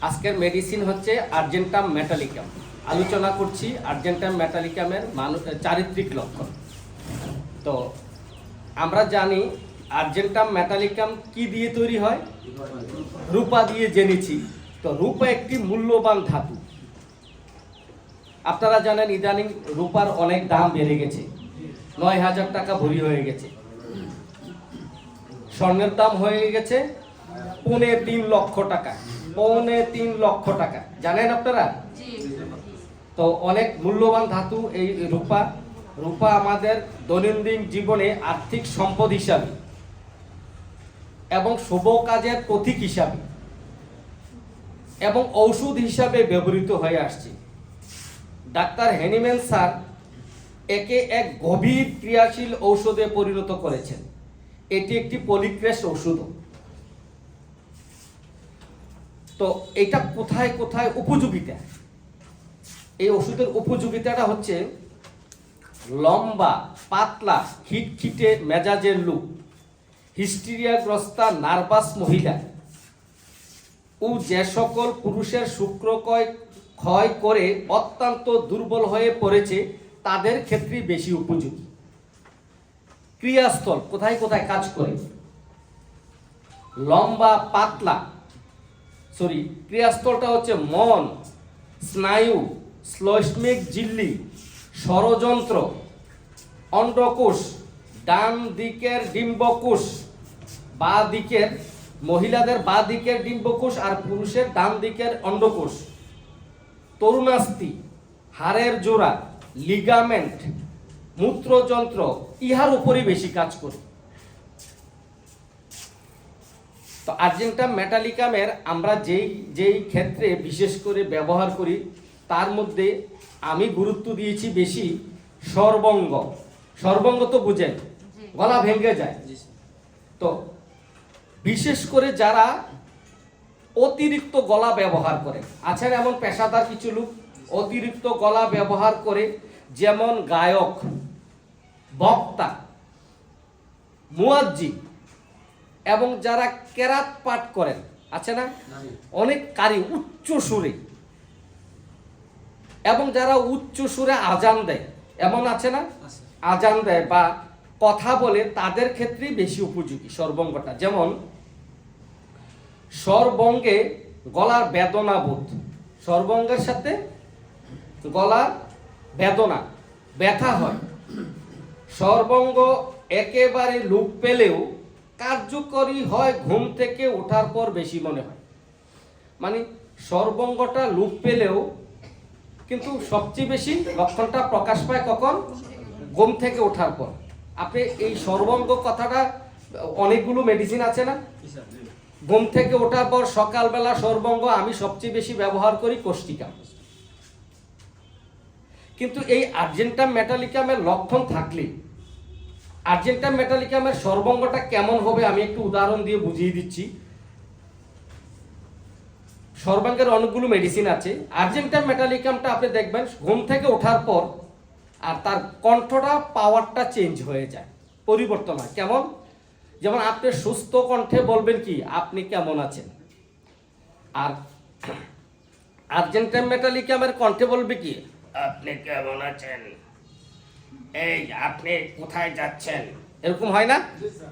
আজকের মেডিসিন হচ্ছে Argentum metallicum. আলোচনা করছি আর্জেন্টাম মেটালিকামের চারিত্রিক লক্ষণ। তো আমরা জানি আর্জেন্টাম মেটালিকাম কি দিয়ে তৈরি হয়? রূপা দিয়ে জেনেছি। তো রূপা একটি মূল্যবান ধাতু। আপনারা জানেন ইদানিং রূপার অনেক দাম বেড়ে গেছে, ৯,০০০ টাকা ভরি হয়ে গেছে। স্বর্ণের দাম হয়ে গেছে ৩.৫ লক্ষ টাকা। ৩.৫ লক্ষ টাকা, জানেন আপনারা? তো অনেক মূল্যবান ধাতু এই রূপা। রূপা আমাদের দৈনন্দিন জীবনে আর্থিক সম্পদ হিসাবে এবং শুভ কাজের প্রতীক হিসাবে এবং ঔষধ হিসাবে ব্যবহৃত হয়ে আসছে। ডাক্তার হ্যানিম্যান স্যার একে এক গভীর ক্রিয়াশীল ঔষধে পরিণত করেছেন। এটি একটি পলিক্রেশ ঔষধ। তো এটা কোথায় কোথায় উপযোগিতা? এই ওষুধের উপযোগিতাটা হচ্ছে লম্বা, পাতলা, খিটখিটে মেজাজের লোক, হিস্টেরিয়াগ্রস্তা নার্ভাস মহিলা ও যে সকল পুরুষের শুক্র ক্ষয় করে অত্যন্ত দুর্বল হয়ে পড়েছে তাদের ক্ষেত্রে বেশি উপযোগী। ক্রিয়াস্থল কোথায় কোথায় কাজ করে? লম্বা, পাতলা, ক্রিয়াস্থলটা হচ্ছে মন, স্নায়ু, শ্লেষ্মিক ঝিল্লি, ষড়যন্ত্র, অন্ডকোষ, ডান দিকের ডিম্বকোষ, বাঁ দিকের মহিলাদের বাঁ দিকের ডিম্বকোষ আর পুরুষের ডান দিকের অন্ডকোষ, তরুণাস্থি, হাড়ের জোড়া, লিগামেন্ট, মূত্রযন্ত্র, ইহার উপরই বেশি কাজ করে। তো আর্জেন্টাম মেটালিকামের আমরা যেই ক্ষেত্রে বিশেষ করে ব্যবহার করি তার মধ্যে আমি গুরুত্ব দিয়েছি বেশি সর্বঙ্গ। সর্বঙ্গ তো বুঝেন, গলা ভেঙে যায়। তো বিশেষ করে যারা অতিরিক্ত গলা ব্যবহার করে, আছেন এমন পেশাদার কিছু লোক অতিরিক্ত গলা ব্যবহার করে, যেমন গায়ক, বক্তা, মুয়াজ্জিন এবং যারা কেরাত পাঠ করেন, আছে না অনেক কারি উচ্চ সুরে, এবং যারা উচ্চ সুরে আজান দেয়, এমন আছে না আজান দেয় বা কথা বলে, তাদের ক্ষেত্রেই বেশি উপযোগী সর্বঙ্গটা। যেমন সর্বঙ্গে গলার বেদনা বোধ, সর্বঙ্গের সাথে গলার বেদনা, ব্যথা হয়, সর্বঙ্গ একেবারে লোপ পেলেও কার্যকরী হয় ঘুম থেকে ওঠার পর বেশি মনে হয়। মানে সর্বঙ্গটা লোপ পেলেও কিন্তু সবচেয়ে বেশি লক্ষণটা প্রকাশ পায় কখন? ঘুম থেকে ওঠার পর। আপনি এই সর্বঙ্গ কথাটা, অনেকগুলো মেডিসিন আছে না, ঘুম থেকে ওঠার পর সকালবেলা সর্বঙ্গ আমি সবচেয়ে বেশি ব্যবহার করি কোষ্টিকাম। কিন্তু এই আর্জেন্টাম মেটালিকামের লক্ষণ থাকলে আর্জেন্টাম মেটালিকামের সর্বঙ্গটা কেমন হবে আমি একটু উদাহরণ দিয়ে বুঝিয়ে দিচ্ছি। সর্বাঙ্গের অনেকগুলো মেডিসিন আছে। আর্জেন্টাম মেটালিকামটা আপনি দেখবেন ঘুম থেকে ওঠার পর আর তার কণ্ঠটা, পাওয়ারটা চেঞ্জ হয়ে যায়, পরিবর্তন হয়। কেমন? যেমন আপনি সুস্থ কণ্ঠে বলবেন কি আপনি কেমন আছেন, আর আর্জেন্টাম মেটালিকামের কণ্ঠে বলবে কি আপনি কেমন আছেন, এই আপনি কোথায় যাচ্ছেন, এরকম হয় না?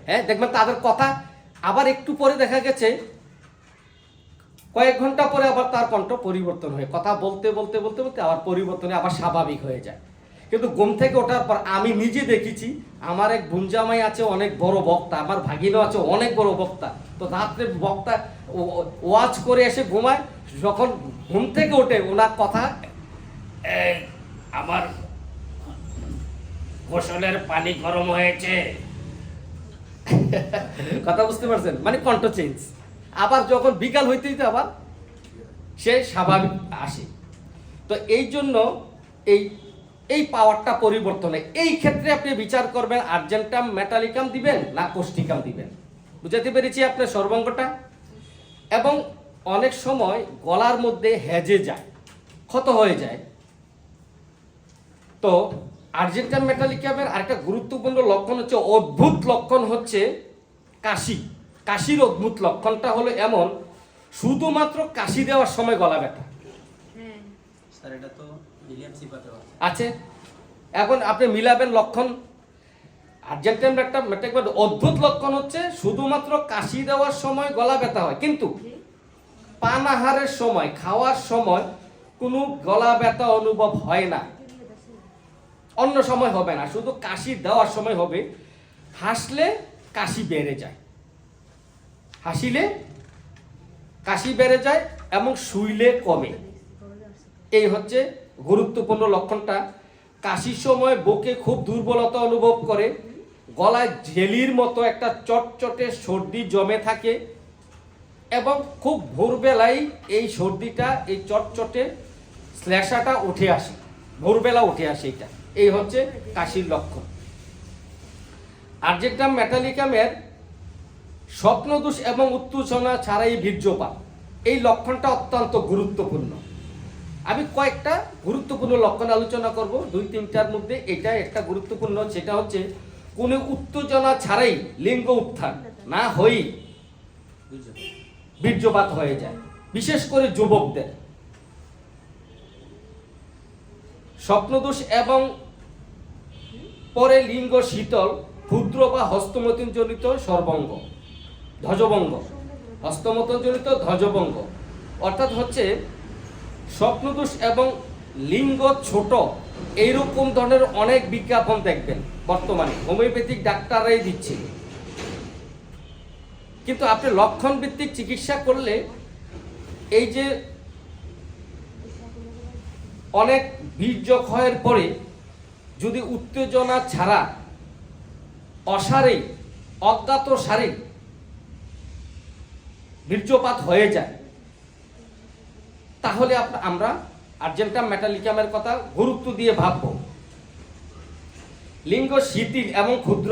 হ্যাঁ, দেখবেন তাদের কথা আবার একটু পরে দেখা গেছে কয়েক ঘন্টা পরে আবার তার কণ্ঠ পরিবর্তন হয়ে কথা বলতে বলতে বলতে বলতে আবার পরিবর্তনে আবার স্বাভাবিক হয়ে যায়। কিন্তু ঘুম থেকে ওঠার পর আমি নিজে দেখেছি, আমার এক বুনজামাই আছে অনেক বড় বক্তা, আমার ভাগিনও আছে অনেক বড় বক্তা। তো রাত্রে বক্তা ওয়াজ করে এসে ঘুমায়, যখন ঘুম থেকে ওঠে ওনার কথা, এই আমার গোসলের পানি গরম হয়েছে, কথা বুঝতে পারছেন? মানে কণ্ঠ চেঞ্জ। আবার যখন বিকাল হইতে হইতে আবার সে স্বাভাবিক আসে। তো এই জন্য এই পাওয়ারটা পরিবর্তনে এই ক্ষেত্রে আপনি বিচার করবেন আর্জেন্টাম মেটালিকাম দিবেন না কোষ্টিকাম দিবেন। বুঝাতে পেরেছি আপনার সর্বঙ্গটা? এবং অনেক সময় গলার মধ্যে হেজে যায়, ক্ষত হয়ে যায়। তো আর্জেন্টাম মেটালিকামের আরেকটা গুরুত্বপূর্ণ লক্ষণ হচ্ছে, অদ্ভুত লক্ষণ হচ্ছে কাশি। কাশির অদ্ভুত লক্ষণটা হলো এমন, শুধুমাত্র কাশি দেওয়ার সময় গলা ব্যথা স্যার এটা তো ইলিয়াম সিপাতেও আছে। এখন আপনি মিলাবেন লক্ষণ। আর্জেন্টাইন একটা অদ্ভুত লক্ষণ হচ্ছে শুধুমাত্র কাশি দেওয়ার সময় গলা ব্যথা হয়, কিন্তু পান আহারের সময়, খাওয়ার সময় কোনো গলা ব্যথা অনুভব হয় না। অন্য সময় হবে না, শুধু কাশি দেওয়ার সময় হবে। হাসলে কাশি বেড়ে যায়, হাসিলে কাশি বেড়ে যায় এবং শুইলে কমে। এই হচ্ছে গুরুত্বপূর্ণ লক্ষণটা। কাশির সময় বুকে খুব দুর্বলতা অনুভব করে, গলায় ঝেলির মতো একটা চটচটে সর্দি জমে থাকে এবং খুব ভোরবেলায় এই সর্দিটা, এই চটচটে শ্লেষাটা উঠে আসে, ভোরবেলা উঠে আসে। এটা এই হচ্ছে কাশির লক্ষণ। আর্জেন্টাম মেটালিকামের স্বপ্নদোষ এবং উত্তেজনা ছাড়াই বীর্যপাত, এই লক্ষণটা অত্যন্ত গুরুত্বপূর্ণ। আমি কয়েকটা গুরুত্বপূর্ণ লক্ষণ আলোচনা করব, 2-3টার মধ্যে এটা একটা গুরুত্বপূর্ণ। সেটা হচ্ছে কোনো উত্তেজনা ছাড়াই লিঙ্গ উত্থান না হয়েই বীর্যপাত হয়ে যায়, বিশেষ করে যুবকদের। স্বপ্নদোষ এবং পরে লিঙ্গ শীতল, ক্ষুদ্র বা হস্তমৈথুন জনিত সর্বঙ্গ, ধ্বজভঙ্গ, হস্তমৈথুন জনিত ধ্বজভঙ্গ, অর্থাৎ হচ্ছে স্বপ্নদোষ এবং লিঙ্গ ছোট, এইরকম ধরনের অনেক বিজ্ঞাপন দেখবেন বর্তমানে হোমিওপ্যাথিক ডাক্তাররাই দিচ্ছে। কিন্তু আপনি লক্ষণ ভিত্তিক চিকিৎসা করলে এই যে অনেক বীর্য ক্ষয়ের পরে যদি উত্তেজনা ছাড়া অসারেই, অজ্ঞাত সারে বীর্যপাত হয়ে যায়, তাহলে আমরা আর্জেন্টাম মেটালিকামের কথা গুরুত্ব দিয়ে ভাবব। লিঙ্গ শিথিল এবং ক্ষুদ্র,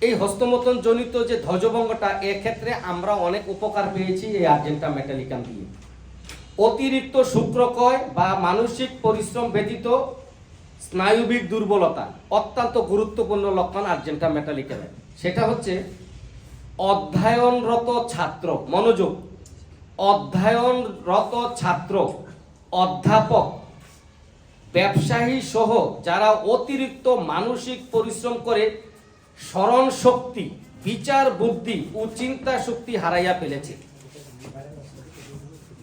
এই হস্তমৈথুন জনিত যে ধ্বজভঙ্গটা, এক্ষেত্রে আমরা অনেক উপকার পেয়েছি এই আর্জেন্টাম মেটালিকাম দিয়ে। অতিরিক্ত শুক্রক্ষয় বা মানসিক পরিশ্রম ব্যতীত স্নায়ুবিক দুর্বলতা অত্যন্ত গুরুত্বপূর্ণ লক্ষণ আর্জেন্টাম মেটালিকামের। সেটা হচ্ছে অধ্যয়নরত ছাত্র, মনোযোগ, অধ্যয়নরত ছাত্র, অধ্যাপক, ব্যবসায়ী সহ যারা অতিরিক্ত মানসিক পরিশ্রম করে স্মরণ শক্তি, বিচার বুদ্ধি ও চিন্তা শক্তি হারাইয়া ফেলেছে।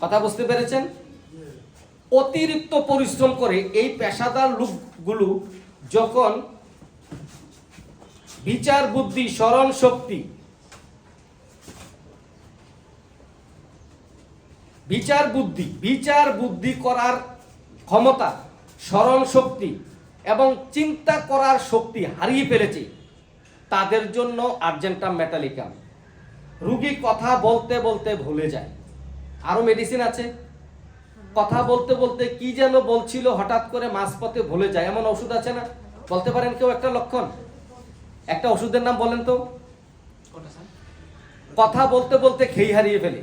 কথা বুঝতে পেরেছেন? অতিরিক্ত পরিশ্রম করে এই পেশাদার লোকগুলো যখন বিচার বুদ্ধি, স্মরণ শক্তি, বিচার বুদ্ধি করার ক্ষমতা, স্মরণ শক্তি এবং চিন্তা করার শক্তি হারিয়ে ফেলেছে, তাদের জন্য আর্জেন্টাম মেটালিকাম। রোগী কথা বলতে বলতে ভুলে যায়। আরো মেডিসিন আছে, কথা বলতে বলতে কি যেন বলছিল হঠাৎ করে মাঝপথে ভুলে যায়, এমন ওষুধ আছে না? বলতে পারেন কেউ একটা লক্ষণ? একটা ওষুধের নাম বলেন তো। কথা বলতে বলতে খেই হারিয়ে ফেলে।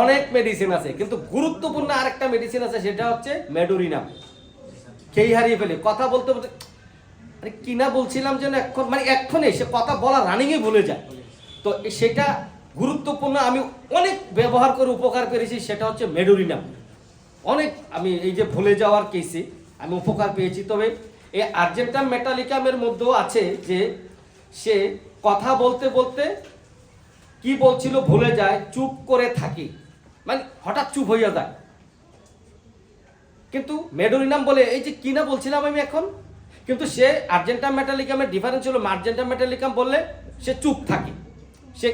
অনেক মেডিসিন আছে, কিন্তু গুরুত্বপূর্ণ আরেকটা মেডিসিন আছে, সেটা হচ্ছে মেডোরিনাম। খেই হারিয়ে ফেলে, কথা বলতে বলতে আরে কিনা বলছিলাম যেন এখন, মানে এক্ষণে সে কথা বলা রানিংয়ে ভুলে যায়। তো সেটা গুরুত্বপূর্ণ, আমি অনেক ব্যবহার করে উপকার পেয়েছি, সেটা হচ্ছে মেডোরিনাম। অনেক আমি এই যে ভুলে যাওয়ার কেসে আমি উপকার পেয়েছি। তবে এই আর্জেন্টাম মেটালিকামের মধ্যেও আছে যে সে কথা বলতে বলতে কি বলছিল ভুলে যায়, চুপ করে থাকে, মানে হঠাৎ চুপ হইয়া যায়। কিন্তু মেডোরিনাম বলে এই যে কিনা বলছিলাম আমি এখন, কিন্তু সে আর্জেন্টাম মেটালিকামের ডিফারেন্স হলো, আর্জেন্টাম মেটালিকাম বললে সে চুপ থাকে, সে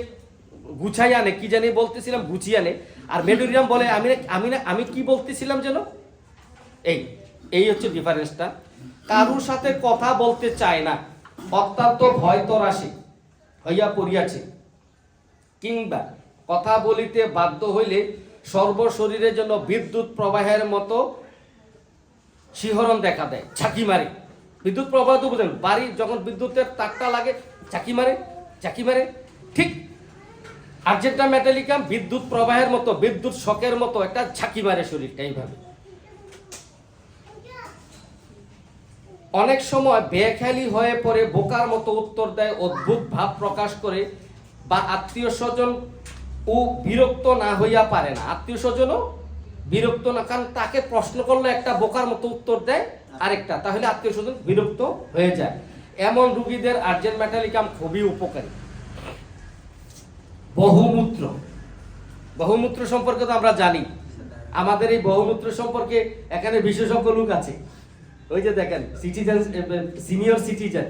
গুছাই আনে, কি জানি বলতেছিলাম গুছিয়ে আনে। আর মেডোরিনাম বলে আমি কি বলতেছিলাম যেন। এই হচ্ছে ডিফারেন্সটা। কারোর সাথে কথা বলতে চায় না, অত্যন্ত ভয় তরাসে হইয়া পড়িয়াছে, কিংবা কথা বলিতে বাধ্য হইলে সর্বশরীরের জন্য বিদ্যুৎ প্রবাহের মতো শিহরণ দেখা দেয়, ঝাঁকি মারে। বিদ্যুৎ প্রবাহ তো বুঝেন, বাড়ি যখন বিদ্যুতের তারটা লাগে ঝাঁকি মারে, ঠিক আর্জেন্টাম মেটালিকাম বিদ্যুৎ প্রবাহের মতো, বিদ্যুৎ শকের মতো একটা ঝাঁকি মারে শরীরটা এইভাবে। অনেক সময় বেখেয়ালি হয়ে পড়ে বোকার মতো উত্তর দেয়, অদ্ভুত ভাব প্রকাশ করে, বা আত্মীয় স্বজন ও বিরক্ত না হইয়া পারে না, আত্মীয় স্বজনও বিরক্ত না, কারণ তাকে প্রশ্ন করলে একটা বোকার মতো উত্তর দেয় আরেকটা, তাহলে আত্মীয় স্বজন বিরক্ত হয়ে যায়। এমন রোগীদের আর্জেন্ট মেটালিকাম খুবই উপকারী। বহুমূত্র, বহুমূত্র সম্পর্কে তো আমরা জানি। আমাদের এই বহুমূত্র সম্পর্কে এখানে বিশেষজ্ঞ লোক আছে, ওই যে দেখেন সিটিজেন, সিনিয়র সিটিজেন,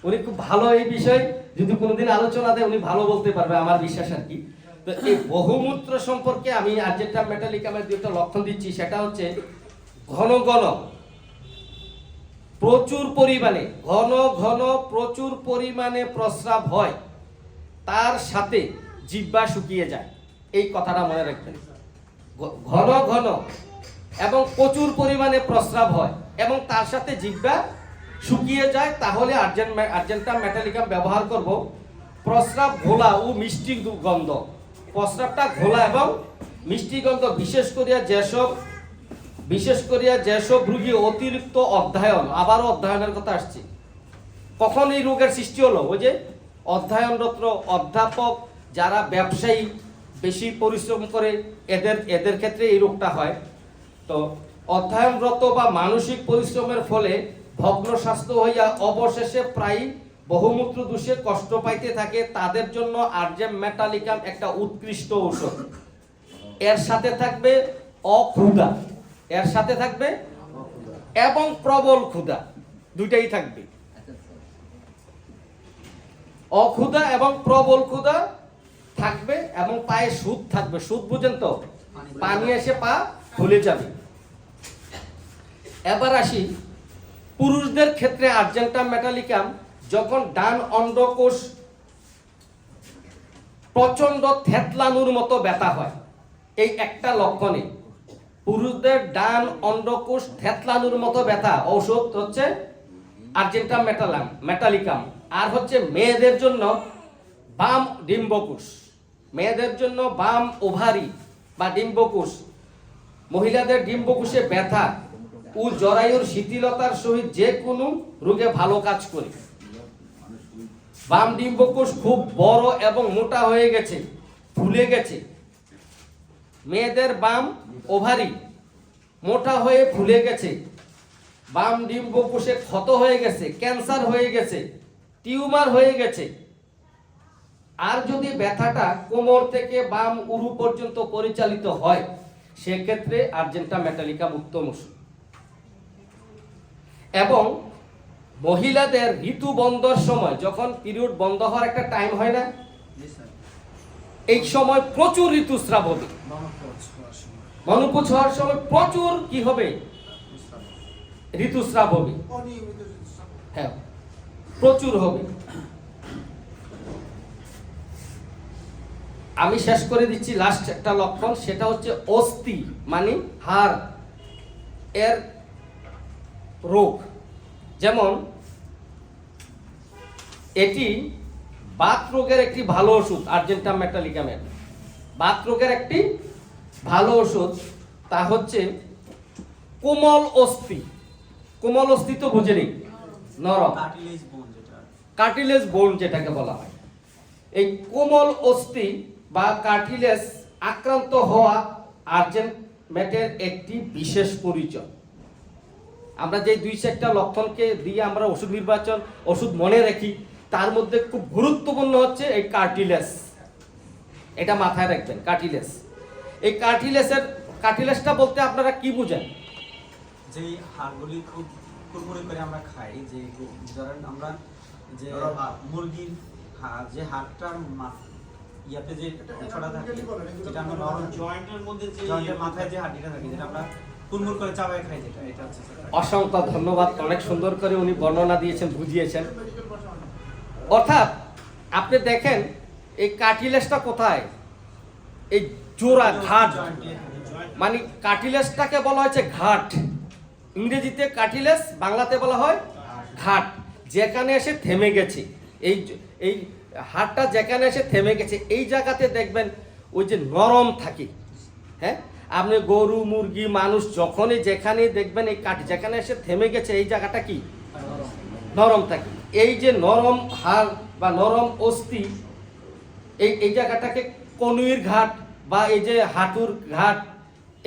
উনি খুব ভালো এই বিষয়, যদি কোনোদিন আলোচনা দেয় উনি ভালো বলতে পারবে, আমার বিশ্বাস আর কি। তো এই বহুমূত্র সম্পর্কে আমি আর্জেন্টাম মেটালিকামের দুটো লক্ষণ দিচ্ছি, সেটা হচ্ছে ঘন ঘন প্রচুর পরিমাণে, ঘন ঘন প্রচুর পরিমাণে প্রস্রাব হয়, তার সাথে জিহ্বা শুকিয়ে যায়। এই কথাটা মনে রাখবেন, ঘন ঘন এবং প্রচুর পরিমাণে প্রস্রাব হয় এবং তার সাথে জিহ্বা শুকিয়ে যায়, তাহলে আর্জেন্টাম মেটালিকাম ব্যবহার করব। প্রস্রাব ঘোলা ও মিষ্টি গন্ধ, প্রস্রাবটা ঘোলা এবং মিষ্টি গন্ধ, বিশেষ করিয়া যেসব রোগী অতিরিক্ত অধ্যয়ন, আবারও অধ্যয়নের কথা আসছে। কখন এই রোগের সৃষ্টি হলো? ওই যে অধ্যয়নরত অধ্যাপক, যারা ব্যবসায়ী, বেশি পরিশ্রম করে, এদের ক্ষেত্রে এই রোগটা হয়। তো অধ্যয়নরত বা মানসিক পরিশ্রমের ফলে ভগ্ন স্বাস্থ্য হইয়া অবশেষে প্রায় বহুমূত্র দোষে কষ্ট পাইতে থাকে, তাদের জন্য আর্জেন্ট মেটালিকাম একটা উৎকৃষ্ট ঔষধ। এর সাথে থাকবে অক্ষুধা, এর সাথে থাকবে এবং প্রবল ক্ষুধা, দুইটাই থাকবে। অক্ষুধা এবং প্রবল ক্ষুধা থাকবে এবং পায়ে সুদ থাকবে। সুদ বুঝেন তো? পানি এসে পা ফুলে যাবে। এবার আসি পুরুষদের ক্ষেত্রে আর্জেন্টাম মেটালিকাম, যখন ডান অন্ডকোষ প্রচন্ড থেতলানোর মতো ব্যথা হয়, এই একটা লক্ষণে পুরুষদের ডান অন্ডকোষ থেতলানোর মতো ব্যথা, ঔষধ হচ্ছে আর্জেন্টাম মেটালিকাম। আর হচ্ছে মেয়েদের জন্য বাম ডিম্বকোষ, মেয়েদের জন্য বাম ওভারি বা ডিম্বকোষ, মহিলাদের ডিম্বকোষে ব্যথা ও জরায়ুর শিথিলতার সহিত যে কোনো রোগে ভালো কাজ করে। বাম ডিম্বকোষ খুব বড় এবং মোটা হয়ে গেছে, ফুলে গেছে, মেয়েদের বাম ওভারি মোটা হয়ে ফুলে গেছে, বাম ডিম্বকোষে ক্ষত হয়ে গেছে, ক্যান্সার হয়ে গেছে, টিউমার হয়ে গেছে, আর যদি ব্যথাটা কোমর থেকে বাম উরু পর্যন্ত পরিচালিত হয়, সেক্ষেত্রে আর্জেন্টাম মেটালিকাম উত্তম ওষুধ। এবং মহিলাদের ঋতু বন্ধর সময়, যখন পিরিয়ড বন্ধ হওয়ার একটা টাইম হয় না, এই সময় প্রচুর ঋতুস্রাব হবে। মনোপোজ হওয়ার সময় প্রচুর কি হবে? ঋতুস্রাব হবে, হ্যাঁ প্রচুর হবে। আমি শেষ করে দিচ্ছি লাস্ট একটা লক্ষণ, সেটা হচ্ছে অস্থি মানে হাড় এর রোগ। যেমন এটি বাত রোগের একটি ভালো ওষুধ, আর্জেন্টাম মেটালিকামের বাত রোগের একটি ভালো ওষুধ, তা হচ্ছে কোমল অস্থি। কোমল অস্থি তো বুঝেনি, নরম, কার্টিলেজ বোন যেটাকে বলা হয়। এই কোমল অস্থি বা কার্টিলেজ আক্রান্ত হওয়া আর্জেন্ট মেটের একটি বিশেষ পরিচয়। আমরা যে 2-4টা লক্ষণকে দিয়ে আমরা ওষুধ নির্বাচন, ওষুধ মনে রাখি, তার মধ্যে খুব গুরুত্বপূর্ণ হচ্ছে এই কার্টিলেজ। এটা মাথায় রাখবেন, কার্টিলেজ। এই কার্টিলেজটা বলতে আপনারা কি বুঝেন? যে হাড়গুলি খুব কুরকুরে করে আমরা খাই, যে ধরেন আমরা যে মুরগির যে হাড়টার ইয়াতে যে ছড়া থাকে, যেটা আমরা নরম জয়েন্টের মধ্যে, যে জয়েন্টের মাথায় যে হাড়িটা থাকে, যেটা আমরা কুরকুর করে চাবায় খাই, যেটা এটা হচ্ছে। অসংখ্য ধন্যবাদ, অনেক সুন্দর করে উনি বর্ণনা দিয়েছেন, বুঝিয়েছেন। অর্থাৎ আপনি দেখেন এই কার্টিলেজটা কোথায়? এই জোড়া ঘাট, মানে কার্টিলেজটাকে বলা হয়েছে ঘাট। ইংরেজিতে কার্টিলেজ, বাংলাতে বলা হয় ঘাট। যেখানে এসে থেমে গেছে, এই হাড়টা যেখানে এসে থেমে গেছে, এই জায়গাতে দেখবেন ওই যে নরম থাকে। হ্যাঁ, আপনি গরু, মুরগি, মানুষ যখনই যেখানেই দেখবেন এই যেখানে এসে থেমে গেছে, এই জায়গাটা কি নরম থাকে। এই যে নরম হাড় বা নরম অস্থি, এই জায়গাটাকে কনুইর ঘাট বা এই যে হাঁটুর ঘাট,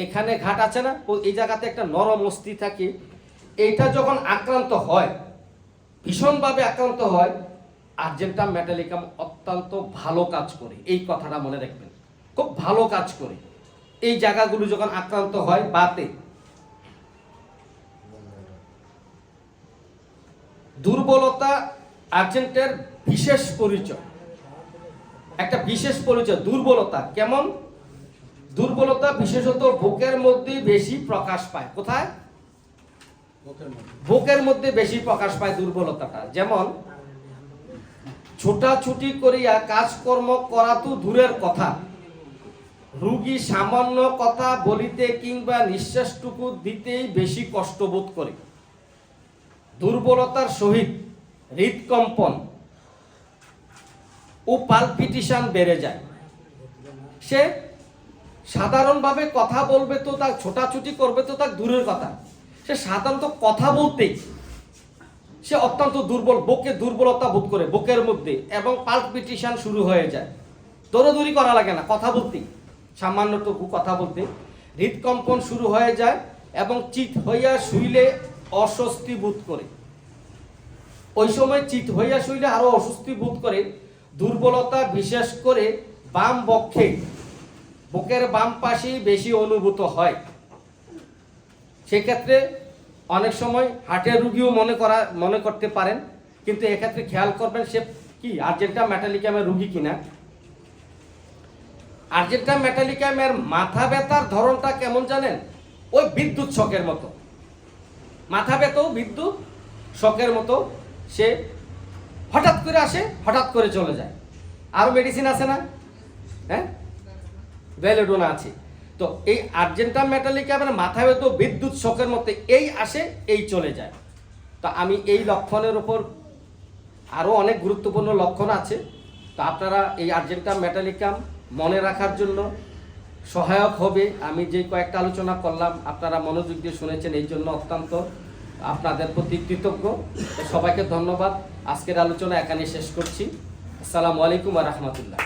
এখানে ঘাট আছে না, এই জায়গাতে একটা নরম অস্থি থাকে। এইটা যখন আক্রান্ত হয়, ভীষণভাবে আক্রান্ত হয়, আর্জেন্টাম মেটালিকাম অত্যন্ত ভালো কাজ করে। এই কথাটা মনে রাখবেন, খুব ভালো কাজ করে এই জায়গাগুলো যখন আক্রান্ত হয় বাতে। দুর্বলতা আর্জেন্টের বিশেষ পরিচয়, একটা বিশেষ পরিচয়। দুর্বলতা কেমন? দুর্বলতা বিশেষত বুকের মধ্যে বেশি প্রকাশ পায়। কোথায়? বুকের মধ্যে বেশি প্রকাশ পায় দুর্বলতাটা। যেমন ছোটাছুটি করিয়া কাজকর্ম করা তো দূরের কথা, রোগী সামান্য কথা বলিতে কিংবা নিঃশ্বাসটুকু দিতেই বেশি কষ্ট বোধ করে। দুর্বলতার সহিত হৃদকম্পন ও পালপিটিশন বেড়ে যায়। সে সাধারণভাবে কথা বলবে তো তার, ছোটাছুটি করবে তো তার দূরের কথা, সে সাধারণত কথা বলতেই সে অত্যন্ত দুর্বল, বুকে দুর্বলতা বোধ করে বুকের মধ্যে, এবং পালপিটিশন শুরু হয়ে যায়। দৌড়াদৌড়ি করা লাগে না, কথা বলতেই, সামান্যটুকু কথা বলতে হৃদকম্পন শুরু হয়ে যায় এবং চিত হইয়া শুইলে অস্বস্তি বোধ করে। ওই সময় চিত হইয়া শুইলে আরো অস্বস্তি বোধ করে। দুর্বলতা বিশেষ করে বাম বক্ষে, বুকের বাম পাশেই বেশি অনুভূত হয়। সেক্ষেত্রে অনেক সময় হার্টের রুগীও মনে করতে পারেন, কিন্তু এক্ষেত্রে খেয়াল করবেন সে কি আর্জেন্টাম মেটালিকামের রুগী কিনা। আর্জেন্টাম মেটালিকামের মাথা ব্যথার ধরনটা কেমন জানেন? ওই বিদ্যুৎ শকের মতো। মাথা ব্যথাও বিদ্যুৎ শকের মতো, সে হঠাৎ করে আসে, হঠাৎ করে চলে যায়। আরো মেডিসিন আছে না? হ্যাঁ, ভ্যালিডোনা আছে। তো এই আর্জেন্টাম মেটালিকামের মাথা ব্যথা বিদ্যুৎ শকের মতো, এই আসে এই চলে যায়। তো আমি এই লক্ষণের উপর আরো অনেক গুরুত্বপূর্ণ লক্ষণ আছে, তো আপনারা এই আর্জেন্টাম মেটালিকাম মনে রাখার জন্য সহায়ক হবে। আমি যে কয়েকটা আলোচনা করলাম আপনারা মনোযোগ দিয়ে শুনেছেন, এই জন্য অত্যন্ত আপনাদের প্রতি কৃতজ্ঞ। সবাইকে ধন্যবাদ। আজকের আলোচনা এখানে শেষ করছি। আসসালামু আলাইকুম ওয়া রাহমাতুল্লাহ।